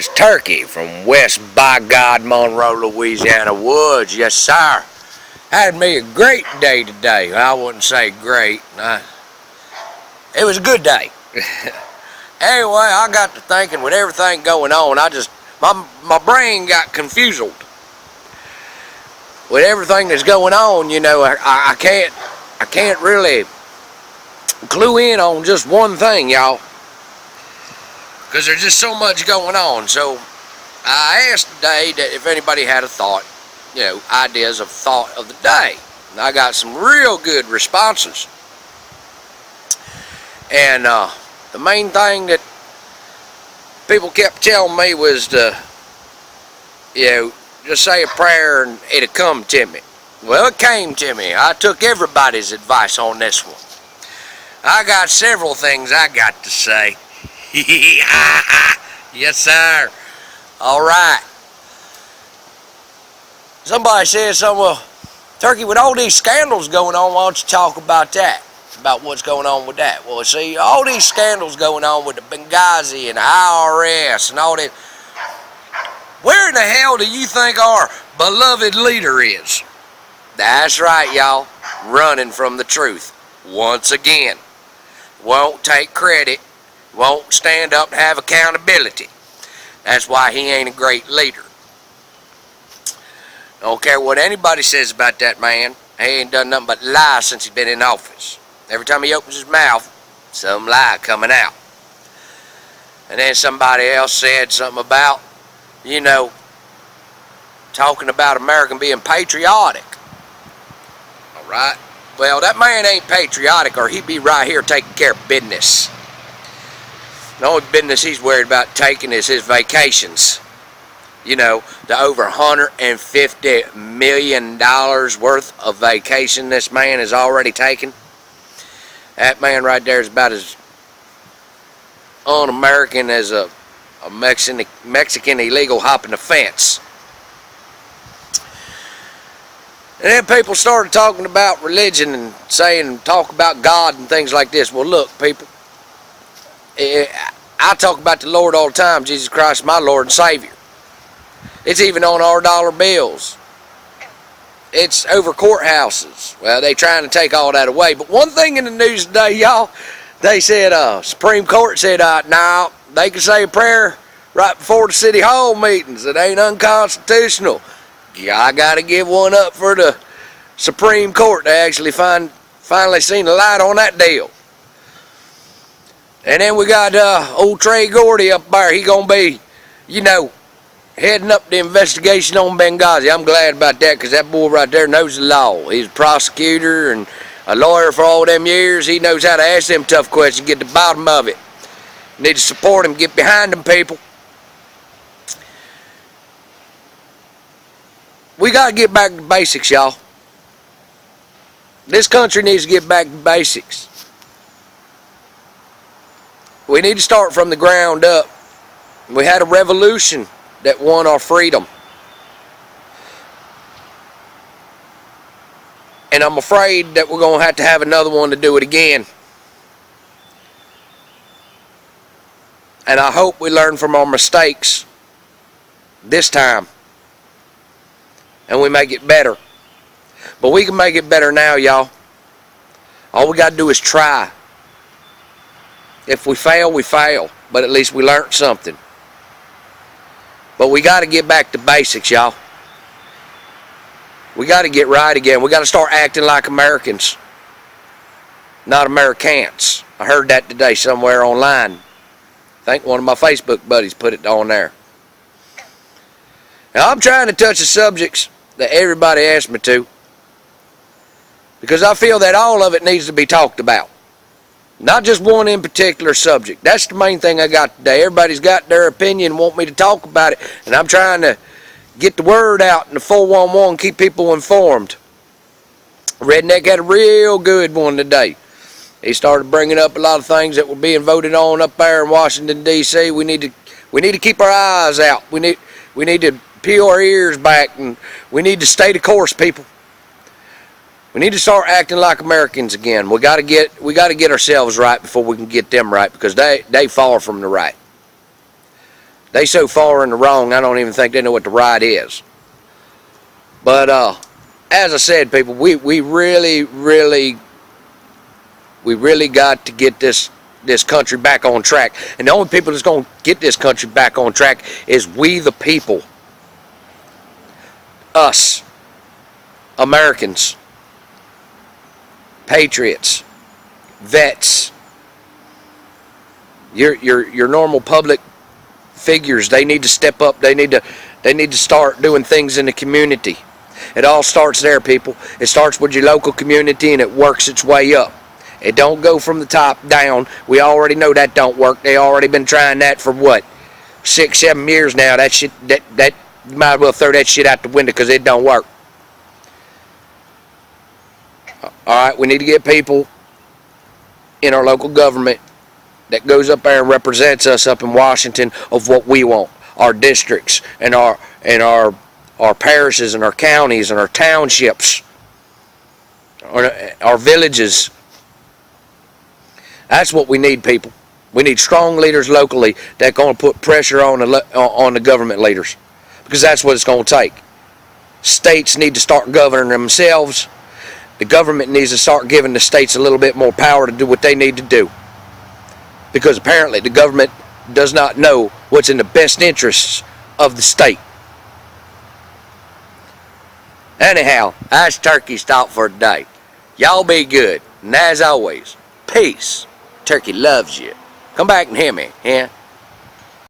is Turkey from West by God, Monroe, Louisiana woods. Yes, sir. Had me a great day today. I wouldn't say great. It was a good day. Anyway, I got to thinking with everything going on, my brain got confused. With everything that's going on, you know, I can't really clue in on just one thing, y'all. Because there's just so much going on. So I asked today that if anybody had a thought, you know, ideas of thought of the day. And I got some real good responses. And the main thing that people kept telling me was to, you know, just say a prayer and it'll come to me. Well, it came to me. I took everybody's advice on this one. I got several things I got to say. Yes, sir. All right. Somebody said something, well, Turkey, with all these scandals going on, why don't you talk about that? About what's going on with that. Well, see, all these scandals going on with the Benghazi and the IRS and all that. Where in the hell do you think our beloved leader is? That's right, y'all. Running from the truth. Once again. Won't take credit. Won't stand up and have accountability. That's why he ain't a great leader. Don't care what anybody says about that man. He ain't done nothing but lie since he's been in office. Every time he opens his mouth, some lie coming out. And then somebody else said something about, you know, talking about American being patriotic. All right? Well, that man ain't patriotic, or he'd be right here taking care of business. The only business he's worried about taking is his vacations. You know, the over $150 million worth of vacation this man has already taken. That man right there is about as un-American as a Mexican illegal hopping the fence. And then people started talking about religion and talk about God and things like this. Well, look, people, I talk about the Lord all the time. Jesus Christ, my Lord and Savior. It's even on our dollar bills. It's over courthouses. Well, they trying to take all that away. But one thing in the news today, y'all, they said, Supreme Court said, now they can say a prayer right before the City Hall meetings. It ain't unconstitutional. I got to give one up for the Supreme Court. They actually finally seen the light on that deal. And then we got old Trey Gordy up there. He going to be, you know, heading up the investigation on Benghazi. I'm glad about that because that boy right there knows the law. He's a prosecutor and a lawyer for all them years. He knows how to ask them tough questions, get to the bottom of it. Need to support him, get behind them, people. We got to get back to basics, y'all. This country needs to get back to basics. We need to start from the ground up. We had a revolution that won our freedom. And I'm afraid that we're going to have another one to do it again. And I hope we learn from our mistakes this time. And we make it better. But we can make it better now, y'all. All we got to do is try. If we fail, we fail. But at least we learned something. But we got to get back to basics, y'all. We got to get right again. We got to start acting like Americans, not Americans. I heard that today somewhere online. I think one of my Facebook buddies put it on there. Now, I'm trying to touch the subjects that everybody asked me to, because I feel that all of it needs to be talked about. Not just one in particular subject. That's the main thing I got today. Everybody's got their opinion and want me to talk about it. And I'm trying to get the word out in the 411, keep people informed. Redneck had a real good one today. He started bringing up a lot of things that were being voted on up there in Washington, D.C. We need to keep our eyes out. We need to peel our ears back, and we need to stay the course, people. We need to start acting like Americans again. We got to get ourselves right before we can get them right, because they far from the right. They so far in the wrong, I don't even think they know what the right is. But as I said, people, we really got to get this country back on track. And the only people that's going to get this country back on track is we the people. Us. Americans. Patriots. Vets. Your normal public figures, they need to step up. They need to start doing things in the community. It all starts there, people. It starts with your local community and it works its way up. It don't go from the top down. We already know that don't work. They already been trying that for what, 6-7 years now. That shit, that you might as well throw that shit out the window because it don't work. All right, we need to get people in our local government that goes up there and represents us up in Washington of what we want. Our districts and our parishes and our counties and our townships, our villages. That's what we need, people. We need strong leaders locally that are going to put pressure on the government leaders, because that's what it's going to take. States need to start governing themselves. The government needs to start giving the states a little bit more power to do what they need to do, because apparently the government does not know what's in the best interests of the state. Anyhow, that's Turkey's thought for today. Y'all be good, and as always, peace. Turkey loves you. Come back and hear me, yeah?